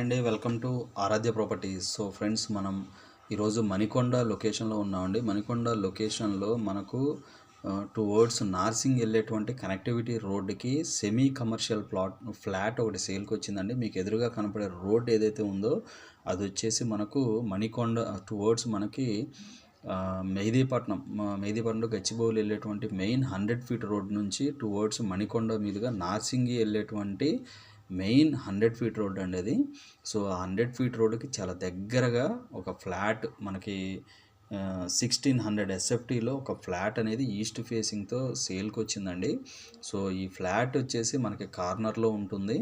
అండి, welcome to Aradhya properties. So friends, మనం ఈరోజు మణికొండ లొకేషన్లో ఉన్నామండి. మణికొండ లొకేషన్లో మనకు టువర్డ్స్ నార్సింగ్ వెళ్ళేటువంటి కనెక్టివిటీ రోడ్డుకి సెమీ కమర్షియల్ ఫ్లాట్ ఒకటి సేల్కి వచ్చిందండి. మీకు ఎదురుగా కనపడే రోడ్ ఏదైతే ఉందో అది వచ్చేసి మనకు మణికొండ టువర్డ్స్ మనకి మెహదీపట్నం గచ్చిబౌలి వెళ్ళేటువంటి మెయిన్ 100 ఫీట్ రోడ్ నుంచి టువర్డ్స్ మణికొండ మీదుగా నార్సింగి వెళ్ళేటువంటి మెయిన్ 100 ఫీట్ రోడ్ అండి అది. సో ఆ 100 ఫీట్ రోడ్డుకి చాలా దగ్గరగా ఒక ఫ్లాట్ మనకి 1600 ఎస్ఎఫ్టీలో ఒక ఫ్లాట్ అనేది ఈస్ట్ ఫేసింగ్తో సేల్కి వచ్చిందండి. సో ఈ ఫ్లాట్ వచ్చేసి మనకి కార్నర్లో ఉంటుంది.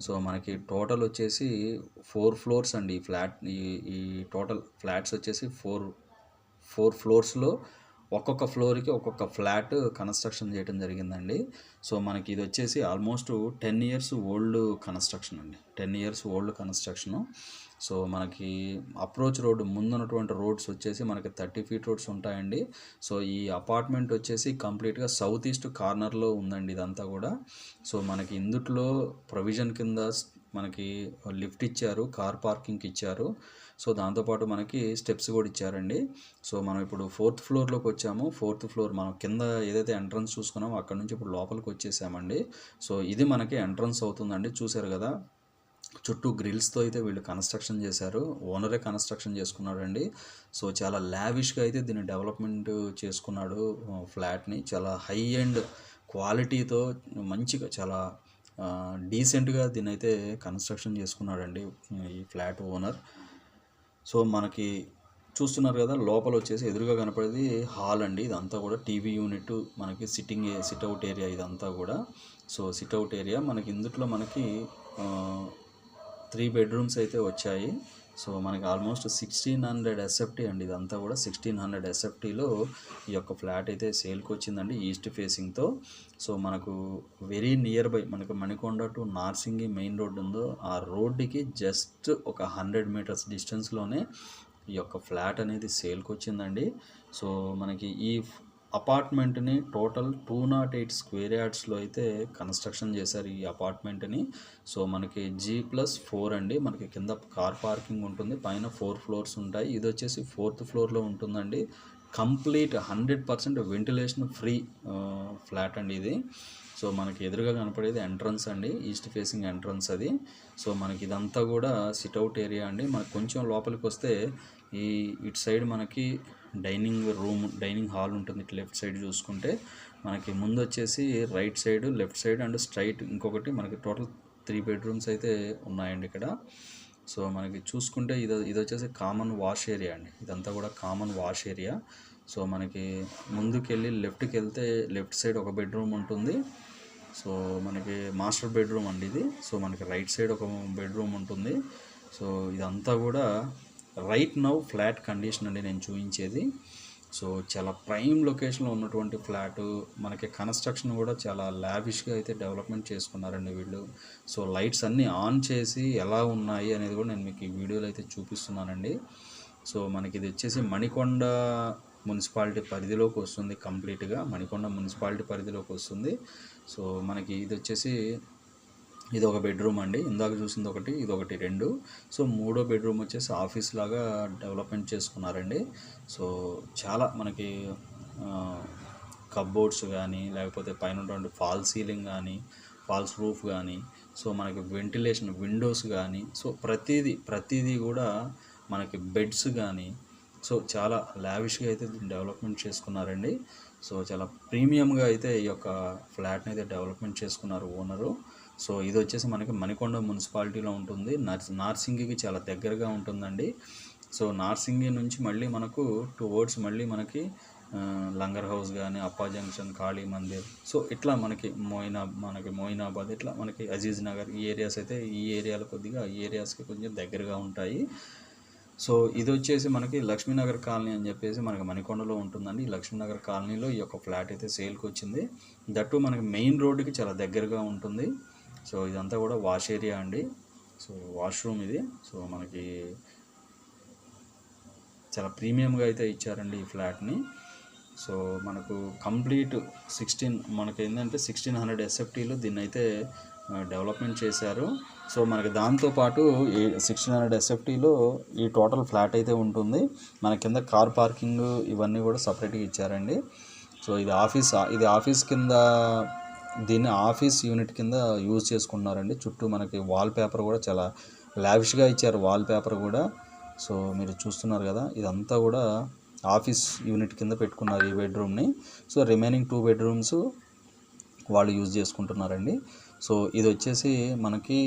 సో మనకి టోటల్ వచ్చేసి 4 ఫ్లోర్స్ అండి. ఈ టోటల్ ఫ్లాట్స్ వచ్చేసి 4 ఫ్లోర్స్లో ఒక్కొక్క ఫ్లోర్కి ఒక్కొక్క ఫ్లాట్ కన్స్ట్రక్షన్ చేయడం జరిగిందండి. సో మనకి ఇది వచ్చేసి ఆల్మోస్ట్ 10 ఇయర్స్ ఓల్డ్ కన్స్ట్రక్షన్ అండి. 10 ఇయర్స్ ఓల్డ్ కన్స్ట్రక్షను. సో మనకి అప్రోచ్ రోడ్ ముందున్నటువంటి రోడ్స్ వచ్చేసి మనకి 30 ఫీట్ రోడ్స్ ఉంటాయండి. సో ఈ అపార్ట్మెంట్ వచ్చేసి కంప్లీట్గా సౌత్ ఈస్ట్ కార్నర్లో ఉందండి ఇదంతా కూడా. సో మనకి ఇందుట్లో ప్రొవిజన్ కింద మనకి లిఫ్ట్ ఇచ్చారు, కార్ పార్కింగ్కి ఇచ్చారు. సో దాంతోపాటు మనకి స్టెప్స్ కూడా ఇచ్చారండి. సో మనం ఇప్పుడు 4th ఫ్లోర్లోకి వచ్చాము. 4th ఫ్లోర్ మనం కింద ఏదైతే ఎంట్రన్స్ చూసుకున్నామో అక్కడ నుంచి ఇప్పుడు లోపలికి వచ్చేసామండి. సో ఇది మనకి ఎంట్రన్స్ అవుతుందండి. చూసారు కదా, చుట్టూ గ్రిల్స్తో అయితే వీళ్ళు కన్స్ట్రక్షన్ చేశారు. ఓనరే కన్స్ట్రక్షన్ చేసుకున్నాడండి. సో చాలా లావిష్గా అయితే దీన్ని డెవలప్మెంట్ చేసుకున్నాడు ఫ్లాట్ని. చాలా హై అండ్ క్వాలిటీతో మంచిగా చాలా డీసెంట్గా దీన్ని అయితే కన్స్ట్రక్షన్ చేసుకున్నాడండి ఈ ఫ్లాట్ ఓనర్. సో మనకి చూస్తున్నారు కదా, లోపల వచ్చేసి ఎదురుగా కనపడేది హాల్ అండి. ఇదంతా కూడా టీవీ యూనిట్, మనకి సిట్అవుట్ ఏరియా ఇదంతా కూడా. సో సిట్అవుట్ ఏరియా మనకి ఇందుట్లో మనకి 3 బెడ్రూమ్స్ అయితే వచ్చాయి. సో మనకి ఆల్మోస్ట్ 1600 ఎస్ఎఫ్టీ అండి. ఇదంతా కూడా 1600 ఎస్ఎఫ్టీలో ఈ యొక్క ఫ్లాట్ అయితే సేల్కి వచ్చిందండి ఈస్ట్ ఫేసింగ్తో. సో మనకు వెరీ నియర్ బై మనకు Manikonda to Narsingi main road ఉందో ఆ రోడ్డుకి జస్ట్ ఒక 100 మీటర్స్ డిస్టెన్స్లోనే ఈ యొక్క ఫ్లాట్ అనేది సేల్కి వచ్చిందండి. సో మనకి ఈ అపార్ట్మెంట్ని టోటల్ 208 స్క్వేర్ యార్డ్స్లో అయితే కన్స్ట్రక్షన్ చేశారు ఈ అపార్ట్మెంట్ని. సో మనకి G+4 అండి. మనకి కింద కార్ పార్కింగ్ ఉంటుంది, పైన 4 ఫ్లోర్స్ ఉంటాయి. ఇది వచ్చేసి 4th ఫ్లోర్లో ఉంటుందండి. కంప్లీట్ 100% వెంటిలేషన్ ఫ్రీ ఫ్లాట్ అండి ఇది. సో మనకి ఎదురుగా కనపడేది ఎంట్రన్స్ అండి, ఈస్ట్ ఫేసింగ్ ఎంట్రన్స్ అది. సో మనకి ఇదంతా కూడా సిట్అవుట్ ఏరియా అండి. మనకు కొంచెం లోపలికి వస్తే ఇటు సైడ్ మనకి డైనింగ్ హాల్ ఉంటుంది. ఇటు లెఫ్ట్ సైడ్ చూసుకుంటే మనకి ముందు వచ్చేసి right side, left side and straight ఇంకొకటి మనకి టోటల్ 3 బెడ్రూమ్స్ అయితే ఉన్నాయండి ఇక్కడ. సో మనకి చూసుకుంటే ఇది వచ్చేసి కామన్ వాష్ ఏరియా అండి. ఇదంతా కూడా కామన్ వాష్ ఏరియా. సో మనకి ముందుకు వెళ్ళి లెఫ్ట్కి వెళ్తే లెఫ్ట్ సైడ్ ఒక బెడ్రూమ్ ఉంటుంది. సో మనకి మాస్టర్ బెడ్రూమ్ అండి ఇది. సో మనకి రైట్ సైడ్ ఒక బెడ్రూమ్ ఉంటుంది. సో ఇదంతా కూడా రైట్ నౌ ఫ్లాట్ కండిషన్ అండి నేను చూపించేది. సో చాలా ప్రైమ్ లొకేషన్లో ఉన్నటువంటి ఫ్లాటు. మనకి కన్స్ట్రక్షన్ కూడా చాలా లావిష్గా అయితే డెవలప్మెంట్ చేసుకున్నారండి వీళ్ళు. సో లైట్స్ అన్నీ ఆన్ చేసి ఎలా ఉన్నాయి అనేది కూడా నేను మీకు ఈ వీడియోలో అయితే చూపిస్తున్నానండి. సో మనకి ఇది వచ్చేసి మణికొండ మున్సిపాలిటీ పరిధిలోకి వస్తుంది. కంప్లీట్గా మణికొండ మున్సిపాలిటీ పరిధిలోకి వస్తుంది. సో మనకి ఇది వచ్చేసి ఇది ఒక బెడ్రూమ్ అండి. ఇందాక చూసింది ఒకటి, ఇది ఒకటి 2. సో 3వ బెడ్రూమ్ వచ్చేసి ఆఫీస్ లాగా డెవలప్మెంట్ చేసుకున్నారండి. సో చాలా మనకి కప్బోర్డ్స్ కానీ, లేకపోతే పైన ఉన్నటువంటి ఫాల్ సీలింగ్ కానీ, ఫాల్స్ రూఫ్ కానీ, సో మనకి వెంటిలేషన్ విండోస్ కానీ, సో ప్రతిదీ కూడా మనకి బెడ్స్ కానీ, సో చాలా లావిష్గా అయితే డెవలప్మెంట్ చేసుకున్నారండి. సో చాలా ప్రీమియంగా అయితే ఈ యొక్క ఫ్లాట్ని అయితే డెవలప్మెంట్ చేసుకున్నారు ఓనరు. సో ఇది వచ్చేసి మనకి మణికొండ మున్సిపాలిటీలో ఉంటుంది. నార్సింగికి చాలా దగ్గరగా ఉంటుందండి. సో నార్సింగి నుంచి మళ్ళీ మనకు టువర్డ్స్ మళ్ళీ మనకి లంగర్ హౌస్ కానీ, అప్పా జంక్షన్, కాళీ మందిర్, సో ఇట్లా మనకి మోయినాబాద్, ఇట్లా మనకి అజీజ్ నగర్ ఈ ఏరియాస్ అయితే ఈ ఏరియాస్కి కొంచెం దగ్గరగా ఉంటాయి. సో ఇది వచ్చేసి మనకి లక్ష్మీనగర్ కాలనీ అని చెప్పేసి మనకి మణికొండలో ఉంటుందండి. ఈ లక్ష్మీనగర్ కాలనీలో ఈ యొక్క ఫ్లాట్ అయితే సేల్కి వచ్చింది. దట్టు మనకి మెయిన్ రోడ్డుకి చాలా దగ్గరగా ఉంటుంది. సో ఇదంతా కూడా వాష్ ఏరియా అండి. సో వాష్రూమ్ ఇది. సో మనకి చాలా ప్రీమియంగా అయితే ఇచ్చారండి ఈ ఫ్లాట్ని. సో మనకు కంప్లీట్ మనకి ఏంటంటే 1600 ఎస్ఎఫ్టీలో దీన్ని అయితే డెవలప్మెంట్ చేశారు. సో మనకి దాంతోపాటు ఈ 1600 ఎస్ఎఫ్టీలో ఈ టోటల్ ఫ్లాట్ అయితే ఉంటుంది. మన కింద కార్ పార్కింగ్ ఇవన్నీ కూడా సపరేట్గా ఇచ్చారండి. సో ఇది ఆఫీస్ కింద, దీన్ని ఆఫీస్ యూనిట్ కింద యూజ్ చేసుకున్నారండి. చుట్టూ మనకి వాల్ పేపర్ కూడా చాలా లావిష్గా ఇచ్చారు, వాల్ పేపర్ కూడా. సో మీరు చూస్తున్నారు కదా, ఇదంతా కూడా ఆఫీస్ యూనిట్ కింద పెట్టుకున్నారు ఈ బెడ్రూమ్ని. సో రిమైనింగ్ 2 బెడ్రూమ్స్ వాళ్ళు యూజ్ చేసుకుంటున్నారండి. సో ఇది వచ్చేసి మనకి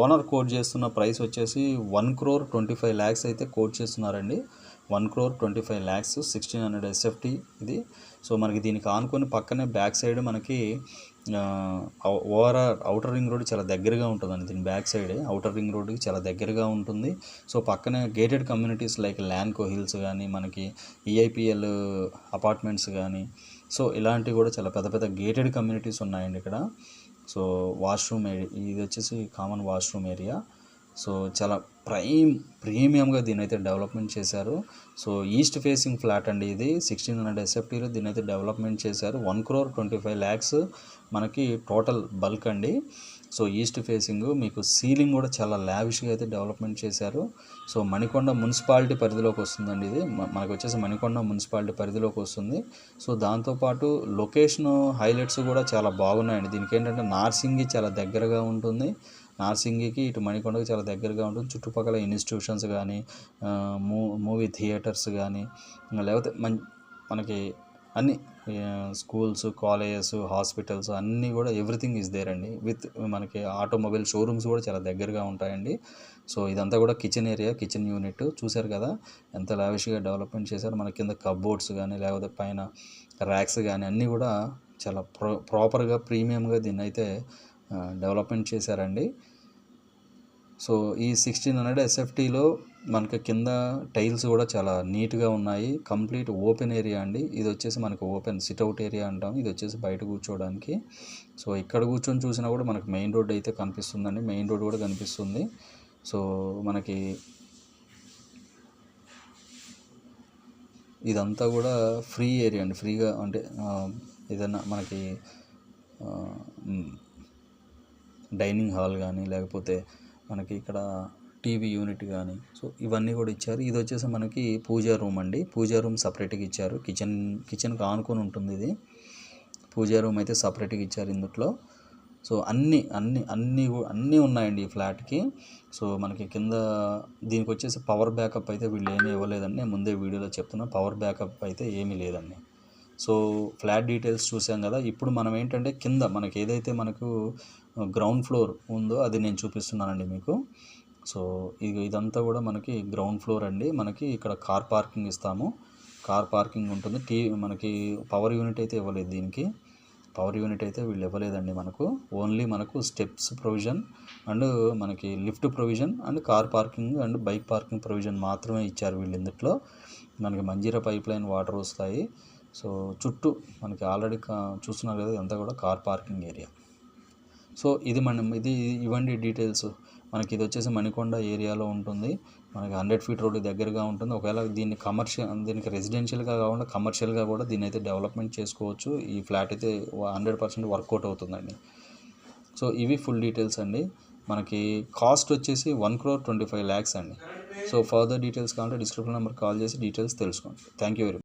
ఓనర్ కోట్ చేస్తున్న ప్రైస్ వచ్చేసి 1,25,00,000 అయితే కోట్ చేస్తున్నారండి. 1,25,00,000 1600 ఎస్ఎఫ్టీ ఇది. సో మనకి దీనికి ఆనుకొని పక్కనే బ్యాక్ సైడ్ మనకి అవుటర్ రింగ్ రోడ్ చాలా దగ్గరగా ఉంటుందండి. దీని బ్యాక్ సైడే అవుటర్ రింగ్ రోడ్కి చాలా దగ్గరగా ఉంటుంది. సో పక్కనే gated communities like Lanco hills కానీ, మనకి ఈఐపిఎల్ అపార్ట్మెంట్స్ కానీ, సో ఇలాంటివి కూడా చాలా పెద్ద పెద్ద గేటెడ్ కమ్యూనిటీస్ ఉన్నాయండి ఇక్కడ. సో వాష్రూమ్ ఇది వచ్చేసి కామన్ వాష్రూమ్ ఏరియా. సో చాలా ప్రీమియంగా దీని అయితే డెవలప్మెంట్ చేశారు. సో ఈస్ట్ ఫేసింగ్ ఫ్లాట్ అండి ఇది. 1600 ఎస్ఎఫ్టీలో దీని అయితే డెవలప్మెంట్ చేశారు. 1,25,00,000 మనకి టోటల్ బల్క్ అండి. సో ఈస్ట్ ఫేసింగ్ మీకు సీలింగ్ కూడా చాలా లావిష్గా అయితే డెవలప్మెంట్ చేశారు. సో మణికొండ మున్సిపాలిటీ పరిధిలోకి వస్తుందండి ఇది. మనకు వచ్చేసి మణికొండ మున్సిపాలిటీ పరిధిలోకి వస్తుంది. సో దాంతోపాటు లొకేషన్ హైలైట్స్ కూడా చాలా బాగున్నాయండి. దీనికి ఏంటంటే నార్సింగి చాలా దగ్గరగా ఉంటుంది. నార్సింగికి ఇటు మణికొండకి చాలా దగ్గరగా ఉంటుంది. చుట్టుపక్కల ఇన్స్టిట్యూషన్స్ కానీ, మూవీ థియేటర్స్ కానీ, లేకపోతే మనకి అన్ని స్కూల్స్, కాలేజెస్, హాస్పిటల్స్ అన్నీ కూడా ఎవ్రీథింగ్ ఈజ్ దేర్ అండి. విత్ మనకి ఆటోమొబైల్ షోరూమ్స్ కూడా చాలా దగ్గరగా ఉంటాయండి. సో ఇదంతా కూడా కిచెన్ ఏరియా, కిచెన్ యూనిట్ చూశారు కదా ఎంత లావిష్గా డెవలప్మెంట్ చేశారు. మన కింద కప్బోర్డ్స్ కానీ, లేకపోతే పైన ర్యాక్స్ కానీ అన్నీ కూడా చాలా ప్రాపర్గా ప్రీమియంగా దీన్ని అయితే డెవలప్మెంట్ చేశారండి. సో ఈ 1600 ఎస్ఎఫ్టీలో మనకి కింద టైల్స్ కూడా చాలా నీట్గా ఉన్నాయి. కంప్లీట్ ఓపెన్ ఏరియా అండి. ఇది వచ్చేసి మనకు ఓపెన్ సిట్అవుట్ ఏరియా అంటాం. ఇది వచ్చేసి బయట కూర్చోవడానికి. సో ఇక్కడ కూర్చొని చూసినా కూడా మనకు మెయిన్ రోడ్ అయితే కనిపిస్తుందండి. మెయిన్ రోడ్ కూడా కనిపిస్తుంది. సో మనకి ఇదంతా కూడా ఫ్రీ ఏరియా అండి. ఫ్రీగా అంటే ఏదైనా మనకి డైనింగ్ హాల్ కానీ, లేకపోతే మనకి ఇక్కడ టీవీ యూనిట్ కానీ, సో ఇవన్నీ కూడా ఇచ్చారు. ఇది వచ్చేసి మనకి పూజా రూమ్ అండి. పూజా రూమ్ సపరేట్గా ఇచ్చారు. కిచెన్కి ఆనుకొని ఉంటుంది ఇది. పూజా రూమ్ అయితే సపరేట్గా ఇచ్చారు ఇందులో. సో అన్నీ ఉన్నాయండి ఈ ఫ్లాట్కి. సో మనకి కింద దీనికి వచ్చేసి పవర్ బ్యాకప్ అయితే వీళ్ళు ఏమీ ఇవ్వలేదండి. నేను ముందే వీడియోలో చెప్తున్నా, పవర్ బ్యాకప్ అయితే ఏమీ లేదండి. సో ఫ్లాట్ డీటెయిల్స్ చూసాం కదా. ఇప్పుడు మనం ఏంటంటే కింద మనకి ఏదైతే మనకు గ్రౌండ్ ఫ్లోర్ ఉందో అది నేను చూపిస్తున్నానండి మీకు. సో ఇదంతా కూడా మనకి గ్రౌండ్ ఫ్లోర్ అండి. మనకి ఇక్కడ కార్ పార్కింగ్ ఇస్తాము. కార్ పార్కింగ్ ఉంటుంది. మనకి పవర్ యూనిట్ అయితే ఇవ్వలేదు. దీనికి పవర్ యూనిట్ అయితే వీళ్ళు ఇవ్వలేదండి మనకు. ఓన్లీ మనకు స్టెప్స్ ప్రొవిజన్ అండ్ మనకి lift provision and car parking and bike parking provision మాత్రమే ఇచ్చారు వీళ్ళు ఇందులో. మనకి మంజీరా పైప్ లైన్ వాటర్ వస్తాయి. సో చుట్టూ మనకి ఆల్రెడీ చూస్తున్నారు కదా, ఇదంతా కూడా కార్ పార్కింగ్ ఏరియా. సో ఇవ్వండి డీటెయిల్స్. మనకి ఇది వచ్చేసి మణికొండ ఏరియాలో ఉంటుంది. మనకి 100 ఫీట్ రోడ్డు దగ్గరగా ఉంటుంది. ఒకవేళ దీనికి రెసిడెన్షియల్గా కాకుండా కమర్షియల్గా కూడా దీన్ని అయితే డెవలప్మెంట్ చేసుకోవచ్చు. ఈ ఫ్లాట్ అయితే 100% వర్కౌట్ అవుతుందండి. సో ఇవి ఫుల్ డీటెయిల్స్ అండి. మనకి కాస్ట్ వచ్చేసి 1,25,00,000 అండి. సో ఫర్దర్ డీటెయిల్స్ కావాలంటే డిస్క్రిప్షన్ నెంబర్ కాల్ చేసి డీటెయిల్స్ తెలుసుకోండి. Thank you very much.